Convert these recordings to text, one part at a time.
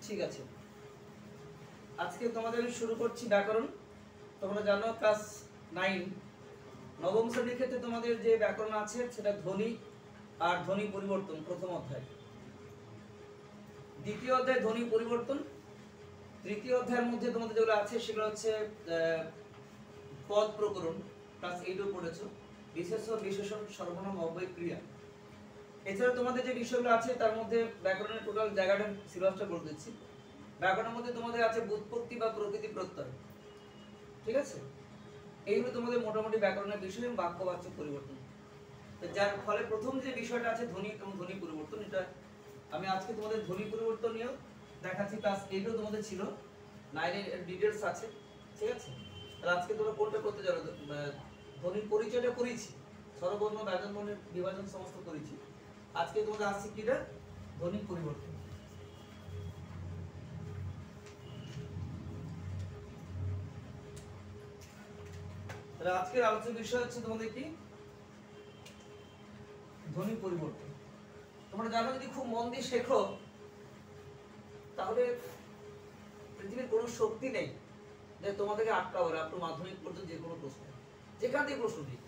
ঠিক আছে, আজকে তোমাদের আমি শুরু করছি ব্যাকরণ। তোমরা জানো ক্লাস 9 নবম শ্রেণীর ক্ষেত্রে তোমাদের যে ব্যাকরণ আছে সেটা ধ্বনি আর ধ্বনি পরিবর্তন প্রথম অধ্যায়, দ্বিতীয় অধ্যায় ধ্বনি পরিবর্তন, তৃতীয় অধ্যায়ের মধ্যে তোমাদের যেগুলো আছে সেগুলো হচ্ছে পদ প্রকরণ, ক্লাস 8 পড়েছো, বিশেষণ বিশেষণ সর্বনাম অব্যয় ক্রিয়া। এছাড়া তোমাদের যে বিষয়গুলো আছে তার মধ্যে ব্যাকরণের টোটাল জায়গাটা সিলেবাসটা বলে দিচ্ছি। ব্যাকরণের মধ্যে তোমাদের আছে ব্যুৎপত্তি বা প্রকৃতি প্রত্যয়, ঠিক আছে? এইগুলো তোমাদের মোটামুটি ব্যাকরণের বিষয় এবং বাক্যবাচক পরিবর্তন। যার ফলে প্রথম যে বিষয়টা আছে ধ্বনি এবং ধ্বনি পরিবর্তন, এটা আমি আজকে তোমাদের ধ্বনি পরিবর্তন নিয়েও দেখাচ্ছি। ক্লাস 8 তোমাদের ছিল, 9 এর ডিটেইলস আছে, ঠিক আছে? তাহলে আজকে তোমরা কোনটা করতে যাবে? ধ্বনির পরিচয়টা করেছি, স্বরবর্ণ ব্যঞ্জন বর্ণের বিভাজন সমস্ত করেছি। আজকে তোমাদের আসছে কিটা ধ্বনি পরিবর্তন। তাহলে আজকের আলোচ্য বিষয় হচ্ছে তোমাদের কি ধ্বনি পরিবর্তন। তোমরা জানো যদি খুব মন দিয়ে শেখো তাহলে পৃথিবীর কোনো শক্তি নেই যে তোমাদেরকে আটকাবে না আপনার মাধ্যমিক পর্যন্ত যে কোনো প্রশ্ন, যেখান থেকে প্রশ্ন দিই।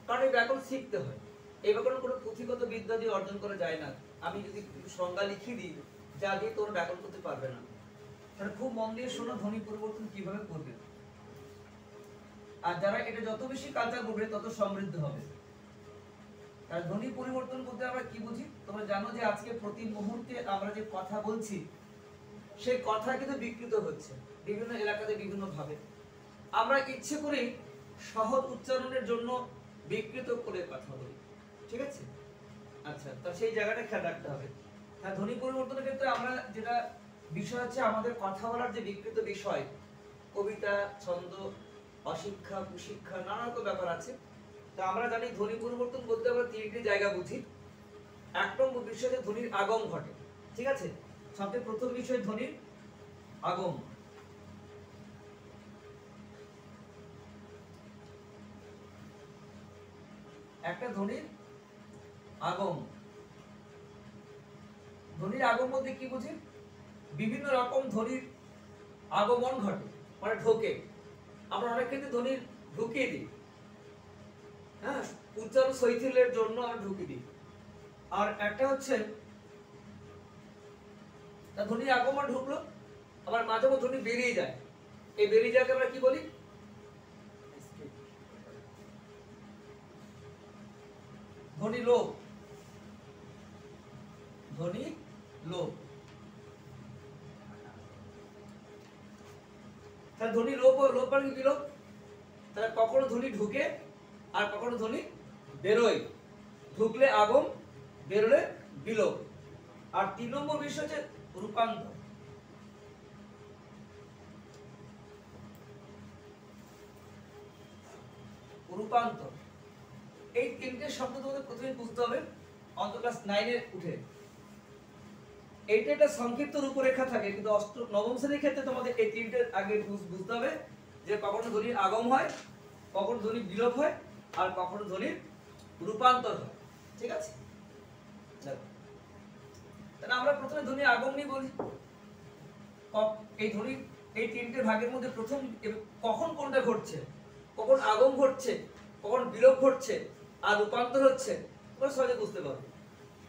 কারণ এই ব্যাকরণ শিখতে হয়, এই ব্যাকরণ কোনো পুঁথিগত বিদ্যা দিয়ে অর্জন করা যায় না। আমি যদি সংজ্ঞা লিখে দিই যা দিয়ে তোমরা ব্যাকরণ করতে পারবে না। তাহলে খুব মন দিয়ে শোনো ধ্বনি পরিবর্তন কিভাবে করবে, আর যারা এটা যত বেশি কালচার করবে তত সমৃদ্ধ হবে। আর ধ্বনি পরিবর্তন বলতে আমরা কি বুঝি? তোমরা জানো যে আজকে প্রতি মুহূর্তে আমরা যে কথা বলছি সেই কথা কিন্তু বিকৃত হচ্ছে বিভিন্ন এলাকাতে বিভিন্ন ভাবে। আমরা ইচ্ছে করেই সহজ উচ্চারণের জন্য বিকৃত করে কথা বলি, ঠিক আছে? আচ্ছা, তো সেই জায়গাটা খেয়াল রাখতে হবে। হ্যাঁ, ধ্বনি পরিবর্তনের ক্ষেত্রে আমরা যেটা বিষয় হচ্ছে আমাদের কথা বলার যে বিকৃত বিষয়, কবিতা, ছন্দ, অশিক্ষা, কুশিক্ষা, নানা রকম ব্যাপার আছে। তা আমরা জানি ধ্বনি পরিবর্তন বলতে আমরা তিনটি জায়গা বুঝি। এক নম্বর বিষয় ধ্বনির আগম ঘটে, ঠিক আছে? সবচেয়ে প্রথম বিষয় ধ্বনির আগম। একটা ধ্বনির আগম, ধ্বনির আগম বলতে কি বুঝি? বিভিন্ন রকম ধ্বনির আগমন ঘটে, মানে ঢোকে। আমরা অনেক ক্ষেত্রে ধ্বনির ঢুকিয়ে দিই, হ্যাঁ, উচ্চারণ শৈথিল্যের জন্য আমরা ঢুকিয়ে দিই। আর একটা হচ্ছে ধ্বনির আগমন ঢুকলো, আবার মাঝে মধ্যে ধ্বনি বেরিয়ে যায়। এই বেরিয়ে যাকে আমরা কি বলি? ধ্বনি লোপ। ধ্বনি লোপ। তাহলে ধ্বনি লোপ ও লোপ মানে কি? বিলোপ। তাহলে কখনো ধ্বনি ঢুকে আর কখনো ধ্বনি বেরোয়। ঢুকলে আগম, বেরোলে বিলোপ। আর 3 নম্বর বিষয় হচ্ছে রূপান্তর। রূপান্তর, এই তিনটে শব্দ তোমাদের প্রথমে বুঝতে হবে অন্তত ক্লাস 9 এ উঠে। এইটা একটা সংক্ষিপ্ত রূপরেখা থাকে, কিন্তু নবম শ্রেণীর ক্ষেত্রে তোমাদের এই তিনটে আগে বুঝতে হবে যে কখনো ধ্বনির আগম হয়, কখনো ধ্বনির বিলোপ হয়, আর কখনো ধ্বনির রূপান্তর হয়, ঠিক আছে? দেখো, তাহলে আমরা প্রথমে ধ্বনির আগম নিয়ে বলি। এই ধ্বনির এই তিনটে ভাগের মধ্যে প্রথম কখন কোনটা ঘটছে, কখন আগম ঘটছে, কখন বিলোপ ঘটছে, আর রূপান্তর হচ্ছে, তোমরা সহজে বুঝতে পারবে।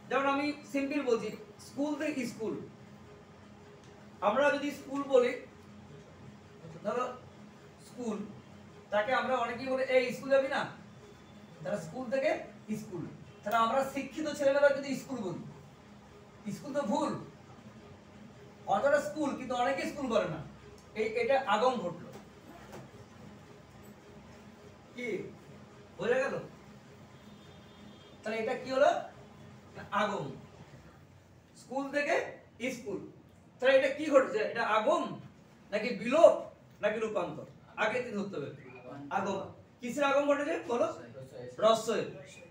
যেমন আমি সিম্পল বলছি, স্কুল থেকে স্কুল। আমরা যদি স্কুল বলি, ধরো স্কুল, তাকে আমরা অনেকেই বলে এই স্কুল যাবি না, তারা স্কুল থেকে স্কুল। তাহলে আমরা শিক্ষিত ছেলেমেয়েরা যদি স্কুল বলি, স্কুল তো ভুল, অতটা স্কুল, কিন্তু অনেকে স্কুল বলে না। এটা আগম ঘটলো, কি বোঝা গেল? তাহলে এটা কি হলো? আগম। স্কুল থেকে স্কুল, তাহলে এটা কি ঘটেছে? এটা আগম নাকি বিলোপ নাকি রূপান্তর? আগে কি ধরতে হবে? আগম। কিসের আগম ঘটেছে বলো? রস্বই।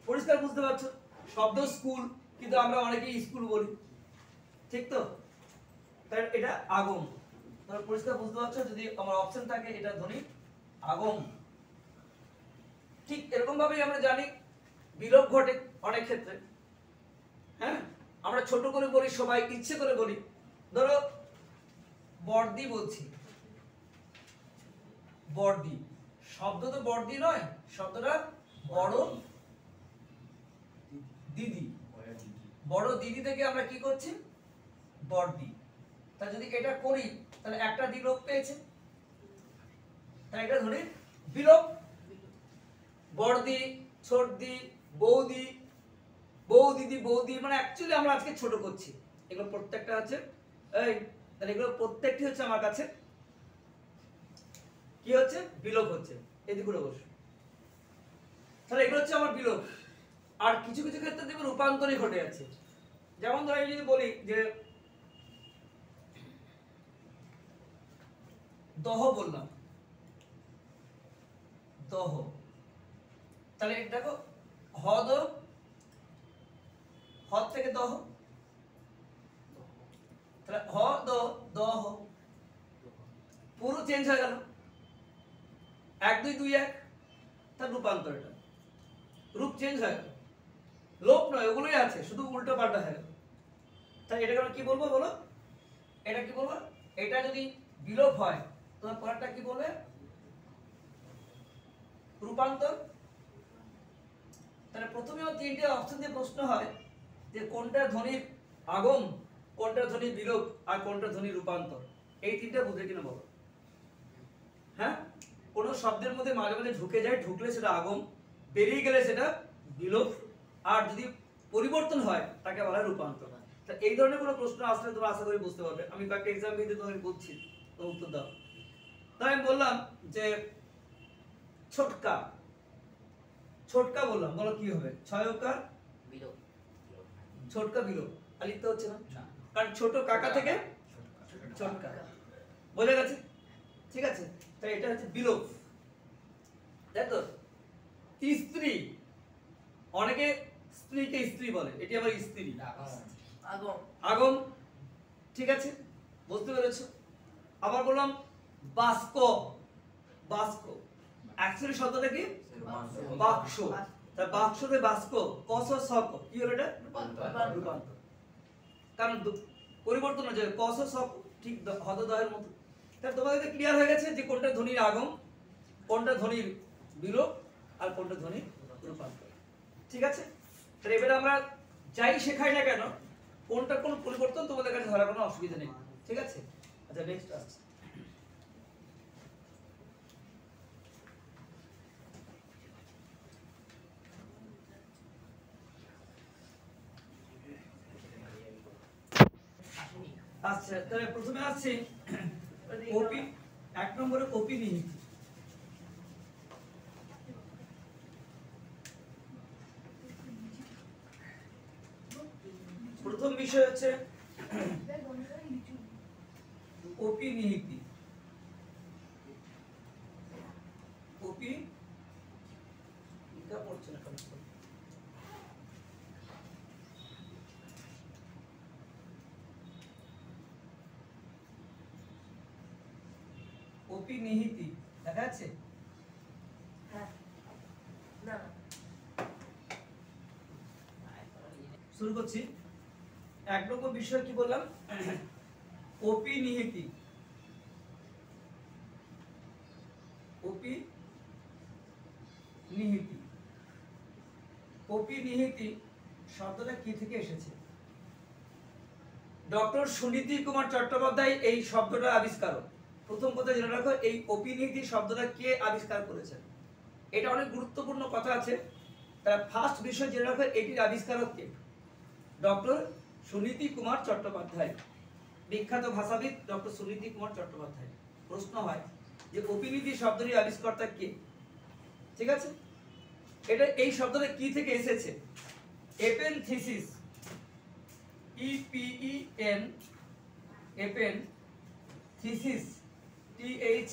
পরিষ্কার বুঝতে পারছো? শব্দ স্কুল, কিন্তু আমরা অনেকেই স্কুল বলি, ঠিক তো? তাহলে এটা আগম। তাহলে পরিষ্কার বুঝতে পারছো? যদি আমার অপশন থাকে এটা ধ্বনি আগম। ঠিক এরকম ভাবেই আমরা জানি বিলোপ ঘটে অনেক ক্ষেত্রে। হ্যাঁ, আমরা ছোট করে বলি, সবাই ইচ্ছে করে বলি। ধরো বর্দি বলছি, বর্দি শব্দ তো বর্দি নয়, শব্দটা বড় দিদি, বড় দিদি থেকে আমরা কি করছি বর্দি। তা যদি এটা করি তাহলে একটা বিলোপ পেয়েছে, তাই এটা ধরি বিলোপ। বড়দি, ছোটদি, বৌদি, বৌদিদি, বৌদি, মানে অ্যাকচুয়ালি আমরা আজকে ছোট করছি। এগুলো প্রত্যেকটা আছে এই, তাহলে এগুলো প্রত্যেকটি হচ্ছে আমার কাছে কি হচ্ছে বিলোপ হচ্ছে। এদিকে ঘুরে বসে, তাহলে এগুলো হচ্ছে আমার বিলোপ। আর কিছু কিছু ক্ষেত্রে দেখবেন রূপান্তরই ঘটে যাচ্ছে। যেমন ধর আমি যদি বলি যে দহ বললাম, দহ, তাহলে দেখো হদ, হদ থেকে দহ, তাহলে হ দ দহ, পুরো চেঞ্জ হয়ে গেল, 1 2 2 1, তার রূপান্তর, এটা রূপ চেঞ্জ হয়ে গেল, লোপ নয়, ওগুলোই আছে, শুধু উল্টো পাল্টা হয়ে গেল। তাই এটাকে আমরা কি বলবো বলো, এটা কি বলবো, এটা যদি বিলোপ হয় তোমার পরেরটা কি বলবে রূপান্তর। তাহলে প্রথমে তিনটে অপশন দিয়ে প্রশ্ন হয় যে কোনটা ধ্বনির আগম, কোনটা ধ্বনির বিলোপ, আর কোনটা ধ্বনির রূপান্তর। এই তিনটা বুঝে কিনা বলো। হ্যাঁ, কোন শব্দের মধ্যে মাঝে মাঝে ঢুকে যায়, ঢুকলে সেটা আগম, বেরিয়ে গেলে সেটা বিলোপ, আর যদি পরিবর্তন হয় তাকে বলা হয় রূপান্তর। তা এই ধরনের কোনো প্রশ্ন আসলে তোমরা আশা করি বুঝতে পারবে। আমি কয়েকটা এক্সাম্পল দিয়ে তোমাকে বলছি, তো উত্তর দাও। তাই আমি বললাম যে ছোটকা, ছোটকা বললাম, বলো কি হবে, ছয়কার বিলোপ, ছোটকা বিলোপ, আর লিখতে হচ্ছে না, কারণ ছোট কাকা থেকে ছোটকা, বোঝা গেছে? ঠিক আছে, তাই এটা হচ্ছে বিলোপ। দেখো স্ত্রী, অনেকে স্ত্রীকে স্ত্রী বলে, এটি আবার স্ত্রী, আগম, আগম, ঠিক আছে, বুঝতে পেরেছো? আবার বললাম বাস্ক, বাস্ক, অ্যাকচুয়ালি শব্দটা কি বাক্স, তার বাক্স থেকে বাস্ক, কস সক, কি হলো এটা রূপান্তর, কারণ পরিবর্তন হচ্ছে, কস সক ঠিক হদদয়ের মতো। তাহলে তোমাদের ক্লিয়ার হয়ে গেছে যে কোনটা ধ্বনির আগম, কোনটা ধ্বনির বিলোপ, আর কোনটা ধ্বনির রূপান্তর। ঠিক আছে, তাহলে এবারে আমরা যাই শেখাই না কেন কোনটা কোন পরিবর্তন তোমাদের কাছে ধরার কোনো অসুবিধা নেই। ঠিক আছে, আচ্ছা নেক্সট আসছে। আচ্ছা, তাহলে প্রথমে আসছে কপি, 1 নম্বরে কপি নিহিতি। প্রথম বিষয় হচ্ছে কপি নিহিতি। কপি এটা পড়ছে না কেন? কপি নিহিতি দেখা যাচ্ছে? হ্যাঁ, না শুরু করছি। 1 নম্বর বিষয় কি বললাম, কপি নিহিতি। কপি নিহিতি, কপি নিহিতি শব্দটা কি থেকে এসেছে? ডক্টর সুনীতি কুমার চট্টোপাধ্যায় এই শব্দটা আবিষ্কারক। প্রথম কথা জেনে রাখো, এই কপি নিহিতি শব্দটা কে আবিষ্কার করেছেন, এটা অনেক গুরুত্বপূর্ণ কথা আছে। তার ফার্স্ট বিষয় জেনে রাখো, এটির আবিষ্কারক কে? ডক্টর সুনীতি কুমার চট্টোপাধ্যায়, বিখ্যাত ভাষাবিদ ডক্টর সুনীতি কুমার চট্টোপাধ্যায়। প্রশ্ন হয় যে কপিনীতি শব্দটির আবিষ্কর্তা কে? ঠিক আছে, এটা এই শব্দটা কি থেকে এসেছে? এপেন থিসিস, EPEN, এপেন থিসিস, THISIS।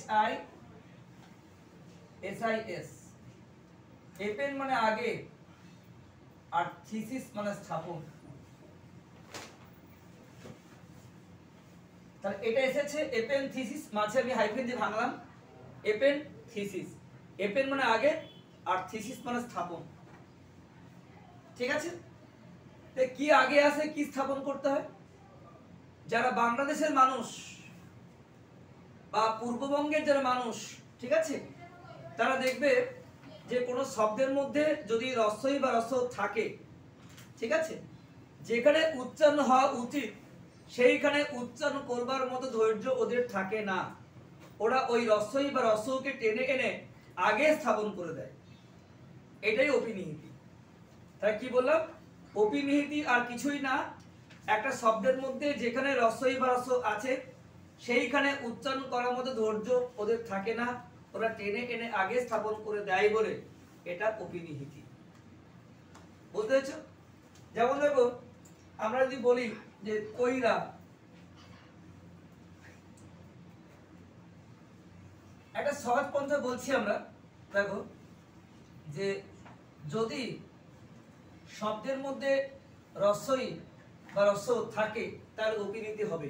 এপেন মানে আগে, আর থিসিস মানে স্থাপন। তাহলে এটা এসেছে এপেন থিসিস, মাঝে আমি হাইফেন দিয়ে ভাঙলাম, এপেন থিসিস। এপেন মানে আগে, আর থিসিস মানে স্থাপন। ঠিক আছে, তো কি আগে আসে, কি স্থাপন করতে হয়? যারা বাংলাদেশের মানুষ বা পূর্ববঙ্গের যারা মানুষ, ঠিক আছে, তারা দেখবে যে কোনো শব্দের মধ্যে যদি রস্বই বা রস্ব থাকে, ঠিক আছে, যেখানে উচ্চারণ হওয়া উচিত সেইখানে উচ্চারণ করবার মতো ধৈর্য ওদের থাকে না। ওরা ওই রস্বই বা রস্বকে টেনে এনে আগে স্থাপন করে দেয়। এটাই অপিনিহিতি। তাই কি বললাম? অপিনিহিতি আর কিছুই না, একটা শব্দের মধ্যে যেখানে রস্বই বা রস্ব আছে সেইখানে উচ্চারণ করার মতো ধৈর্য ওদের থাকে না, ওরা টেনে এনে আগে স্থাপন করে দেয় বলে এটা অপিনিহিতি। বুঝতে পেরেছ? যেমন দেখো, আমরা যদি বলি যে কইরা, একটা সহজ পন্থা বলছি আমরা। দেখো যে যদি শব্দের মধ্যে রস্বই বা রস্ব থাকে তার অপিনিহিতি হবে।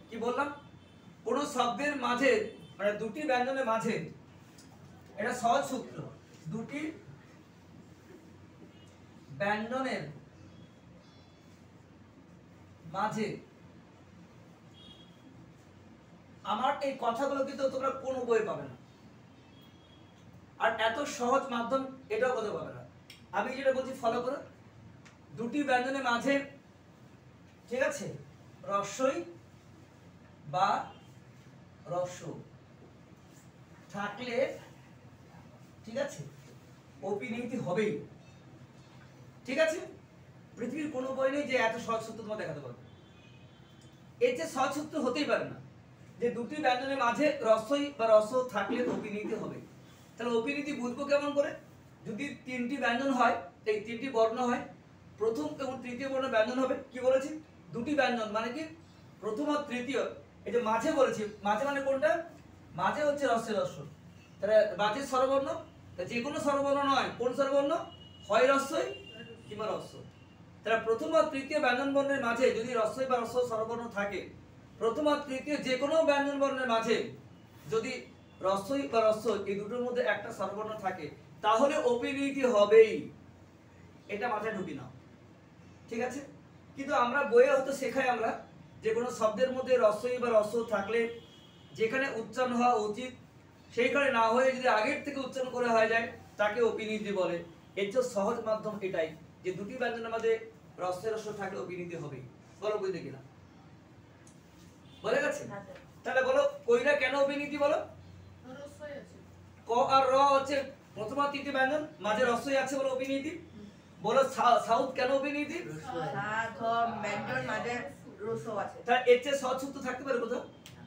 কি বললাম? কোন শব্দের মাঝে মানে দুটি ব্যঞ্জনের মাঝে, এটা সহজ সূত্র, দুটি ব্যঞ্জনের মাঝে, আমার এই কথাগুলো কিন্তু তোমরা কোনো বই পাবে না, আর এত সহজ মাধ্যম এটাও কথা পাবে না। আমি যেটা বলছি ফলো করো। দুটি ব্যঞ্জনের মাঝে, ঠিক আছে, রস্বই বা রস্ব থাকলে, ঠিক আছে, অপিনিহিতি হবেই। ঠিক আছে? পৃথিবীর কোনো বই নেই যে এত সহজ সূত্র তোমার দেখাতে পারবে। এর যে সহজ সূত্র হতেই পারে না যে দুটি ব্যঞ্জনের মাঝে রস্বই বা রস্ব থাকলে অপিনিহিতি হবে। তাহলে অপিনিহিতি বুঝবো কেমন করে? যদি তিনটি ব্যঞ্জন হয়, এই তিনটি বর্ণ হয়, প্রথম এবং তৃতীয় বর্ণ ব্যঞ্জন হবে। কি বলেছি? দুটি ব্যঞ্জন মানে কি? প্রথম আর তৃতীয়। এই যে মাঝে বলেছি, মাঝে মানে কোনটা? মাঝে হচ্ছে রস্যের রস্য। তাহলে মাঝের স্বরবর্ণ, যে কোনো স্বরবর্ণ নয়, কোন স্বরবর্ণ? হয় রস্যই কিংবা রস্য। তাহলে প্রথম আর তৃতীয় ব্যঞ্জন বর্ণের মাঝে যদি রস্যই বা রস্য স্বরবর্ণ থাকে, প্রথম আর তৃতীয় যে কোনো ব্যঞ্জন বর্ণের মাঝে যদি রস্যই বা রস্য এই দুটোর মধ্যে একটা স্বরবর্ণ থাকে, তাহলে অপিনিহিতি হবেই। এটা মাথায় ঢুকি নাও, ঠিক আছে? কিন্তু আমরা বইয়ে হয়তো শেখাই আমরা যে কোনো শব্দের মধ্যে রস্বই বা রস্য থাকলে যেখানে উচ্চারণ হওয়া উচিত সেইখানে না হয়ে যদি আগের থেকে উচ্চারণ করে হয়ে যায় তাকে অপিনিহিতি বলে। এর যে সহজ মাধ্যম এটাই যে দুটি ব্যঞ্জনের মাঝে রস্যের রস্য থাকলে অপিনিহিতি হবেই। বলো বুঝলে কিনা? বলে গেছে? তাহলে বলো কইরা কেন অপিনিহিতি বলো? ক আর র হচ্ছে প্রথম আর তৃতীয় ব্যঞ্জন, মাঝে রস্যই আছে বলে অপিনিহিতি। বলো সাউথ কেন অপিনিহিতি? ব্যঞ্জন মাঝে রস্য আছে। তাহলে এর চেয়ে সহজ সূত্র থাকতে পারে কোথাও?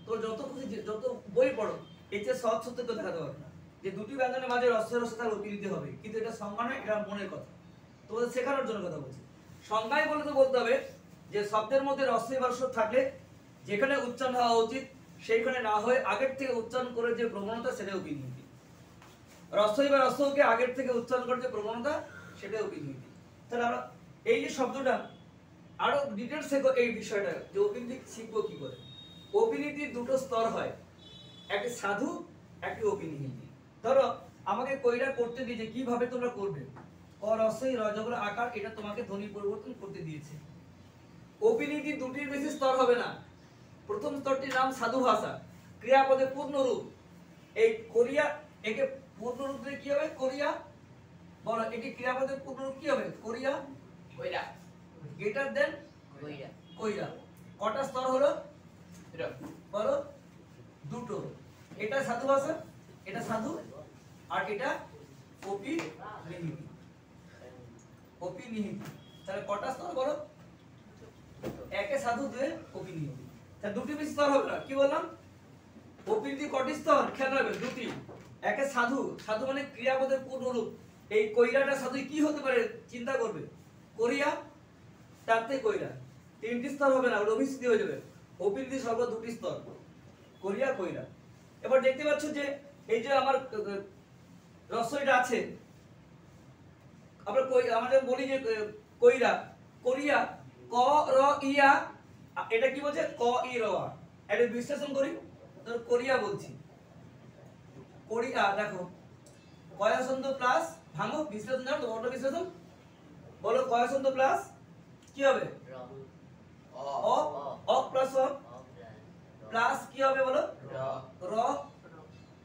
তোর যত খুশি যত বই পড়ো এর চেয়ে সহজ সূত্র তো দেখাতে পারবে না যে দুটি ব্যঞ্জনের মাঝে রস্যের রস্য তার অপিনিহিতি হবে। কিন্তু এটা সংজ্ঞা নয়, এটা মনের কথা, তোমাদের শেখানোর জন্য কথা বলছি। সংজ্ঞায় বলে তো বলতে হবে যে শব্দের মধ্যে রস্যই বা রস্য থাকলে যেখানে উচ্চারণ হওয়া উচিত সেইখানে না হয়ে আগের থেকে উচ্চারণ করে যে প্রবণতা সেটা অপিনিহিতি। রস্যই বা রস্যকে আগের থেকে উচ্চারণ করে যে প্রবণতা সেটা অপিনিহিতি। তাহলে আমরা এই যে শব্দটা আরো ডিটেলস শেখো এই বিষয়টা যে অপিনিহিতি শিখবো কি করে। অপিনিহিতির দুটো স্তর হয়, একটি সাধু, একটি অপিনিহিতি। ধরো আমাকে কইরা করতে দিয়েছে, কিভাবে তোমরা করবে? ক রস্যই র যবর আকার, এটা তোমাকে ধ্বনি পরিবর্তন করতে দিয়েছে। অপিনিহিতি দুটির বেশি স্তর হবে না। প্রথম স্তরটির নাম সাধু ভাষা, ক্রিয়াপদে পূর্ণ রূপ। এই কোরিয়া, একে পূর্ণ রূপ দিয়ে কি হবে? কোরিয়া। বলো একে ক্রিয়াপদের পূর্ণ রূপ কি হবে? কোরিয়া। কইরা। গ্রেটার দেন কইরা। কইরা। কটা স্তর হলো? বলো দুটো। এটা সাধু ভাষা, এটা সাধু, আর এটা অপিনিহিতি। অপিনিহিতি। তাহলে কটা স্তর বলো? একে সাধু, দুয়ে অপিনিহিতি। তাহলে দুটি বেশি স্তর হবে না। কি বললাম? অপিনিহিতি কটি স্তর? খেয়াল রাখবে, দুটি। একে সাধু, সাধু মানে ক্রিয়াপদের পূর্ণ রূপ। এই কইরাটা সাধু কি হতে পারে চিন্তা করবে। কোরিয়া, তারতে কইরা। তিনটি স্তর হবে না, ওটা অভিস্থিতি হয়ে যাবে। অপিনিহিতি সর্ব দুটি স্তর, কোরিয়া কইরা। এবার দেখতে পাচ্ছ যে এই যে আমার রস্যইটা আছে, আমরা আমাদের বলি যে কইরা, কোরিয়া, ক র ইয়া, এটা কি বলছে? ক ই র আ। এটা বিশ্লেষণ করি। ধর কোরিয়া বলছি, কোরিয়া, দেখো কয়াসন্ত প্লাস ভাঙো, বিশ্লেষণ জানো তো? বড় বিশ্লেষণ বলো, কয়াসন্ত প্লাস কি হবে? অ, অ প্লাস অ, প্লাস কি হবে বলো র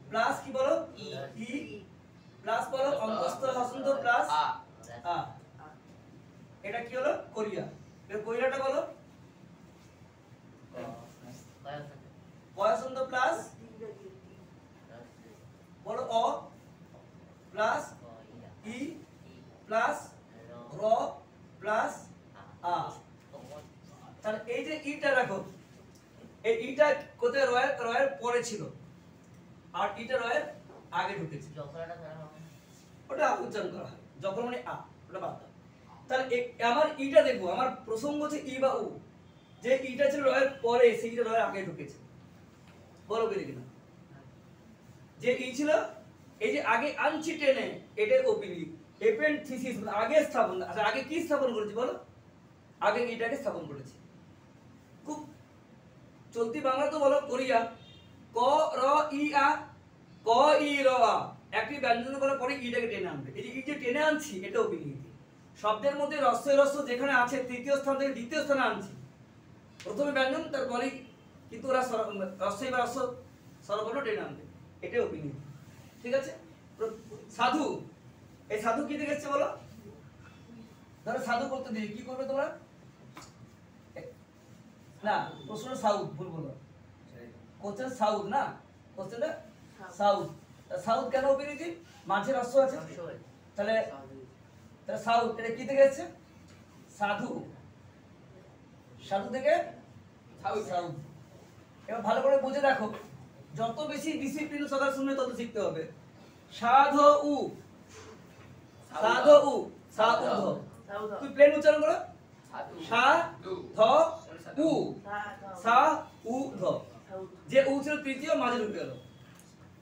প্লাস কি বলো ই প্লাস বলো অন্তস্থ হসন্ত প্লাস আ এটা কি হলো কোরিয়া এর কোরিয়াটা বলো বয়সন্ত প্লাস বলো অ প্লাস ই প্লাস র প্লাস আ তাহলে এই যে ইটা রাখো এই ইটা কোথায় রয়ের পরে ছিল আর ইটা রয়ের আগে ঢুকেছে ওটা উচ্চারণ করা হয় যখন মানে আ ওটা বাদ দাও তাহলে আমার ইটা দেখবো আমার প্রসঙ্গ হচ্ছে ই বা উ যে ইটা ছিল রয়ের পরে সেইটা রয়ের আগে ঢুকেছে বলো বেরি কিনা যে ই ছিল এই যে আগে আনছি টেনে এটা ওপিনি এপেন্থিসিস আগে স্থাপন আচ্ছা আগে কি স্থাপন করেছি বলো আগে এটাকে স্থাপন করেছি খুব চলতি বাংলা তো বলো কোরিয়া ক র ই আ ক ই র আ একটি ব্যঞ্জন করার পরে ইটাকে টেনে আনবে এই যে ই যে টেনে আনছি এটা অভিনীতি শব্দের মধ্যে রস্য যেখানে আছে তৃতীয় স্থান থেকে দ্বিতীয় স্থানে আনছি প্রথমে ব্যঞ্জন তারপরে কিন্তু ওরা রস্যই বা রস্য স্বরবর্ণ টেনে আনবে এটাই অভিনীতি ঠিক আছে সাধু এই সাধু কি থেকে এসেছে বলো ধরো সাধু বলতে দিই কি করবে তোমরা না প্রশ্ন সাউথ ভুল বলো কোশ্চেন সাউথ না কোশ্চেনটা সাউথ সাউথ কেন অভিনীতি মাঝে রস্য আছে তাহলে তাহলে সাউথ এটা কি থেকে এসেছে সাধু সাধু থেকে সাউথ এবার ভালো করে বুঝে দেখো যত বেশি ডিসিপ্লিন সদা শুনবে তত শিখতে হবে সাধু উ সাধু উ সাধু তুই প্লেন উচ্চারণ করো সা ধ উ সা উ ধ যে উ ছিল তৃতীয় মাঝে ঢুকে গেল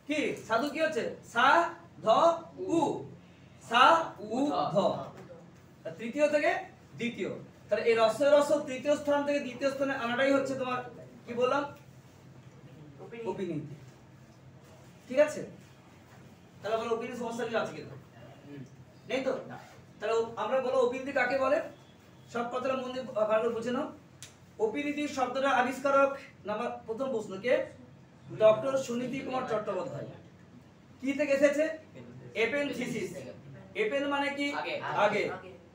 কি সাধু কি হচ্ছে সা ধ উ সা উ ধ তৃতীয় থেকে দ্বিতীয় তাহলে এই রস তৃতীয় স্থান থেকে দ্বিতীয় স্থানে আনাটাই হচ্ছে তোমার কি বললাম অভিনীতি ঠিক আছে তাহলে বলো অভিনীতি সমস্যা কি আছে কিন্তু নেই তো তাহলে আমরা বলো অভিনীতি কাকে বলে সব কথাটা মন দিয়ে ভালো বুঝে নাও অভিনীতি শব্দটা আবিষ্কারক নাম্বার প্রথম প্রশ্ন কে ডক্টর সুনীতি কুমার চট্টোপাধ্যায় কি থেকে এসেছে এপেনথিসিস এপেন মানে কি আগে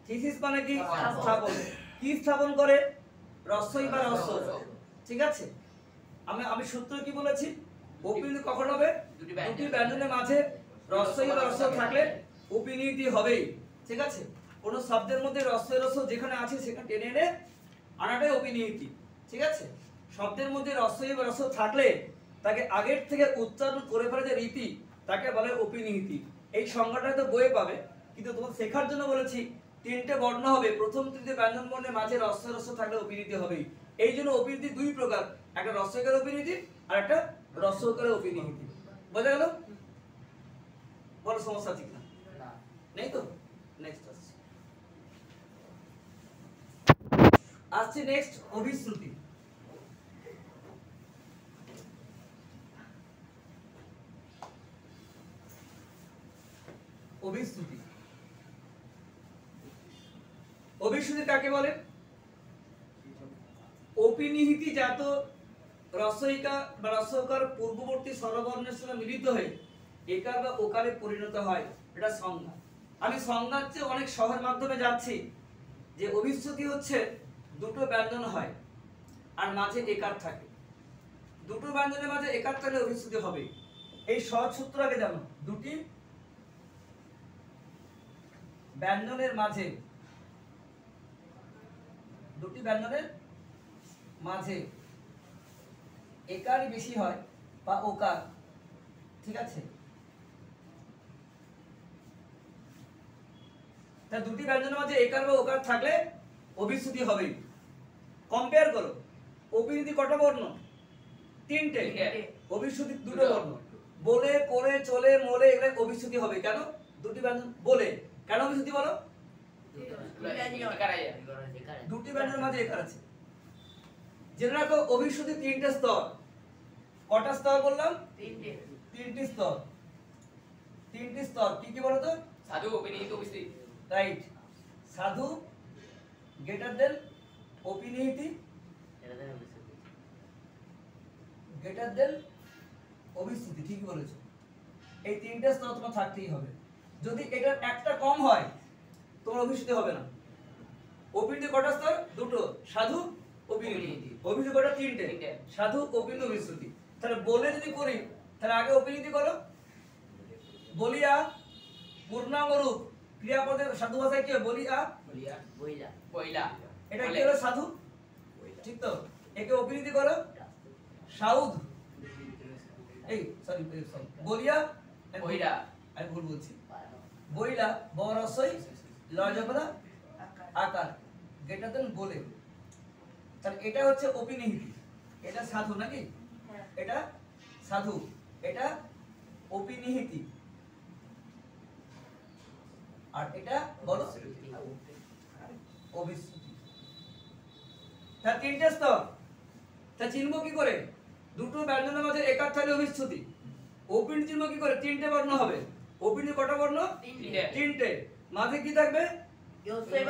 থিসিস মানে কি স্থাপন কি স্থাপন করে রস্যই বা রস্য ঠিক আছে আমি সূত্র কি বলেছি অপিনীতি কখন হবে দুটি ব্যঞ্জনের মাঝে রস্যই বা রস্য থাকলে অপিনীতি হবেই ঠিক আছে কোন শব্দের মধ্যে রস্যই রস্য যেখানে আছে সেখানে টেনে এনে আনাটাই অপিনীতি ঠিক আছে শব্দের মধ্যে রস্যই বা রস্য থাকলে তাকে আগের থেকে উচ্চারণ করে ফেলে যে রীতি তাকে বলে অপিনীতি এই সংজ্ঞাটা তো বইয়ে পাবে কিন্তু তোমাকে শেখার জন্য বলেছি তিনটে বর্ণ হবে প্রথম তৃতীয় ব্যঞ্জন বর্ণের মাঝে রস্যই রস্য থাকলে অপিনীতি হবেই এই জন্য অপিনীতি দুই প্রকার একটা রস্যকার অপিনীতি আর একটা রস্যকার অপিনীতি বোঝা গেল বড় সমস্যা ঠিক না নেই তো নেক্সট আসছে নেক্সট অভিশ্রুতি অভিশ্রুতি অভিশ্রুতি কাকে বলে অপিনিহিতি জাত রস্যইকা বা রস্যকার পূর্ববর্তী স্বরবর্ণের সঙ্গে মিলিত হয়ে একার বা ওকারে পরিণত হয় এটা সংজ্ঞা আমি সংজ্ঞার চেয়ে অনেক সহজ মাধ্যমে যাচ্ছি যে অভিশ্রুতি হচ্ছে দুটো ব্যঞ্জন হয় আর মাঝে একার থাকে দুটো ব্যঞ্জনের মাঝে একার থাকলে অভিশ্রুতি হবে এই সহজ সূত্র আগে জানো দুটি ব্যঞ্জনের মাঝে একারই বেশি হয় বা ওকার ঠিক আছে তা দুটি ব্যঞ্জনের মাঝে একার বা ওকার থাকলে অভিশ্রুতি হবেই কম্পেয়ার করো অপিনীতি কটা বর্ণ তিনটে অভিশ্রুতি দুটো বর্ণ বলে করে চলে মলে এগুলো অভিশ্রুতি হবে কেন দুটি ব্যঞ্জন বলে কেন অভিশ্রুতি বলো দুটি ব্যঞ্জনের মাঝে একার আছে জেনে রাখো অভিশ্রুতি তিনটে স্তর কটা স্তর বললাম তিনটি স্তর কি কি বলতো সাধু অপিনীত অভিশ্রুতি রাইট সাধু গ্রেটার দেন অপিনীতি গ্রেটার দেন অভিশ্রুতি, ঠিকই বলেছো। এই তিনটে স্তর তোমার থাকতেই হবে। যদি এটার একটা কম হয় তোমার অভিশ্রুতি হবে না। অপিনীতি কটা স্তর? দুটো, সাধু অপিনীতি। অভিশ্রুতি কটা? তিনটে, সাধু অপিনীতি অভিশ্রুতি। তাহলে বলে যদি করি তাহলে আগে অপিনীতি করো। বলিয়া পূর্ণাঙ্গ রূপ ক্রিয়াপদে সাধু ভাষায় কি হয়? বলিয়া বলিয়া বইলা বইলা, এটা কি হলো? সাধু, ঠিক তো? একে অপিনীতি করো সাউদ, এই সরি বলিয়া বইলা, আমি ভুল বলছি, বইলা বরসই লজবলা আকার গ্রেটার দেন বলে। তাহলে এটা হচ্ছে অপিনিহিতি, এটা সাধু নাকি? এটা সাধু, এটা অপিনিহিতি, আর এটা বলো অভিশ্রুতি। তার তিনটে স্তর। তা চিনব কি করে? দুটো ব্যঞ্জনের মাঝে একার থাকলে অভিশ্রুতি। অপিনি চিনব কি করে? তিনটে বর্ণ হবে। অপিনি কটা বর্ণ? তিনটে। মাঝে কি থাকবে?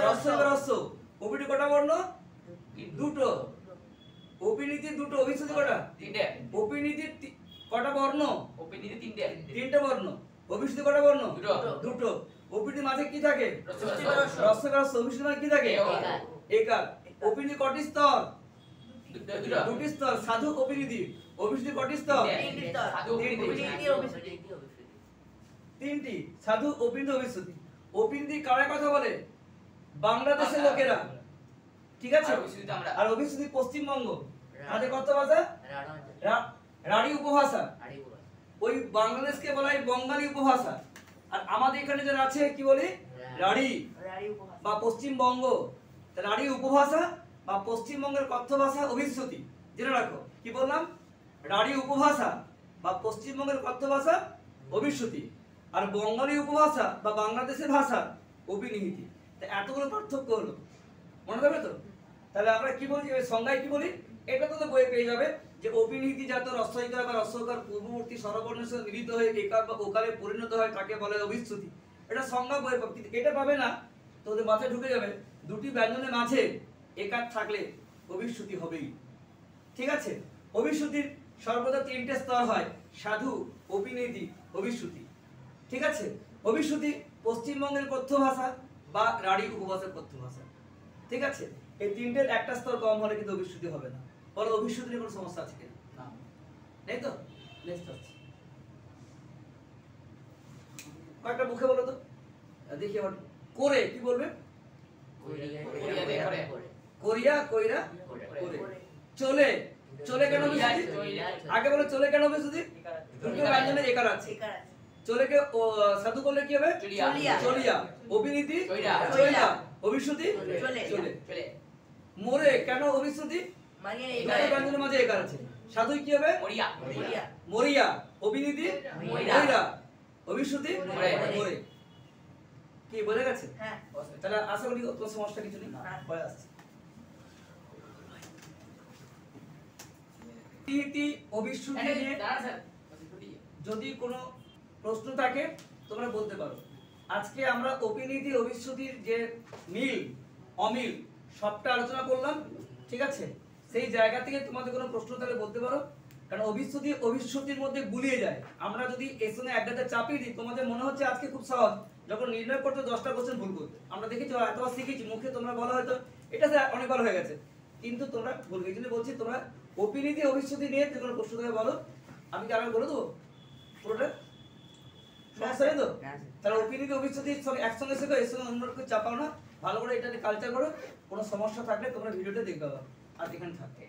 রস্য এবং রস্য। অপিনি কটা বর্ণ? দুটো। অপিনীতি দুটো, অভিশ্রুতি কটা? তিনটে। অপিনীতির কটা বর্ণ? অপিনীতি তিনটে। তিনটে বর্ণ। অভিশ্রুতি কটা বর্ণ? দুটো। দুটো। অপিনীর মাঝে কি থাকে? রস্য এবং রস্য। রস্য এবং রস্য। অভিশ্রুতির মাঝে কি থাকে? একার। একার। অপিনী কটি স্তর? দুটো। দুটি স্তর। সাধু অপিনীতি। অভিশ্রুতি কটি স্তর? তিনটে স্তর। সাধু অপিনীতি অভিশ্রুতি। তিনটি, সাধু অপিনীতি অভিশ্রুতি। অপিনীতি কারা কথা বলে? বাংলাদেশের লোকেরা, ঠিক আছে? আর অভিশ্রুতি আমরা। আর অভিশ্রুতি পশ্চিমবঙ্গ। তাদের কত ভাষা? রাঢ়ী উপভাষা। ওই বাংলাদেশকে বলা হয় বঙ্গালী উপভাষা। আর আমাদের এখানে যারা আছে কি বলি? রাঢ়ী বা পশ্চিমবঙ্গ। রাঢ়ী উপভাষা বা পশ্চিমবঙ্গের কথ্য ভাষা অভিশ্রুতি। জেনে রাখো কি বললাম? রাঢ়ী উপভাষা বা পশ্চিমবঙ্গের কথ্য ভাষা অভিশ্রুতি, আর বঙ্গালী উপভাষা বা বাংলাদেশের ভাষা অপিনিহিতি। তা এতগুলো পার্থক্য হলো, মনে থাকবে তো? তাহলে আমরা কি বলছি ওই সংজ্ঞায় কি বলি? এটা তো বইয়ে পেয়ে যাবে যে অপিনিহিতি জাত রস্যইকার বা রস্যকার পূর্ববর্তী স্বরবর্ণের সাথে মিলিত হয়ে একার বা ওকারে পরিণত হয় তাকে বলে অভিশ্রুতি। এটা সংজ্ঞা বইয়ে পাবে, কিন্তু এটা পাবে না। তোদের মাথায় ঢুকে যাবে দুটি ব্যঞ্জনের মাঝে একার থাকলে অভিশ্রুতি হবেই, ঠিক আছে? অভিশ্রুতির সর্বদা তিনটে স্তর হয়, সাধু, অপিনীতি, অভিশ্রুতি, ঠিক আছে? অভিশ্রুতি পশ্চিমবঙ্গের কথ্য ভাষা বা রাঢ়ী উপভাষার কথ্য ভাষা, ঠিক আছে? এই তিনটের একটা স্তর কম হলে কিন্তু অভিশ্রুতি হবে না। বলো অভিশ্রুতি নিয়ে কোনো সমস্যা আছে কিনা? নেই তো? নেক্সট হচ্ছে কয়েকটা মুখে বলো তো, দেখি আবার। করে কি বলবে? করিয়া, কইরা, করে। চলে, চলে কেন অভিশ্রুতি? আগে বলো চলে কেন অভিশ্রুতি? দুটো ব্যঞ্জনে একার আছে। চলেকে সাধু করলে কি হবে? চলিয়া। অপিনীতি চইলা। অভিশ্রুতি চলে। মোরে কেন অভিশ্রুতি? দুটো ব্যঞ্জনের মাঝে একার আছে। সাধু কি হবে? মরিয়া। অপিনীতি মইরা। অভিশ্রুতি মোরে। কি বোঝা গেছে? তাহলে আশা করি তোমার সমস্যা কিছু নেই। পরে আসছে অপিনীতি অভিশ্রুতি নিয়ে যদি কোনো প্রশ্ন থাকে তোমরা বলতে পারো। আজকে আমরা অপিনীতি অভিশ্রুতির যে মিল অমিল সবটা আলোচনা করলাম, ঠিক আছে? সেই জায়গা থেকে তোমাদের কোনো প্রশ্ন থাকলে বলতে পারো, কারণ অভিশ্রুতি অভিশ্রুতির মধ্যে গুলিয়ে যায়। আমরা যদি এর সঙ্গে একটাতে চাপিয়ে দিই তোমাদের মনে হচ্ছে আজকে খুব সহজ, যখন নির্ণয় করতে 10টা কোশ্চেন ভুল করতে। আমরা দেখেছি এতবার শিখেছি, মুখে তোমরা বলা হয়তো এটা অনেকবার হয়ে গেছে, কিন্তু তোমরা ভুল। এই জন্য বলছি তোমরা অপিনীতি অভিশ্রুতি নিয়ে যে কোনো প্রশ্ন থাকে বলো, আমি কি আবার বলে দেবো পুরোটা? সমস্যা নেই তো? তাহলে অপিনীতি অভিশ্রুতি একসঙ্গে শেখো, এর সঙ্গে অন্য চাপাও না, ভালো করে এটা কালচার করো। কোনো সমস্যা থাকলে তোমরা ভিডিওটা দেখবে আবার, আর এখানে থাকে।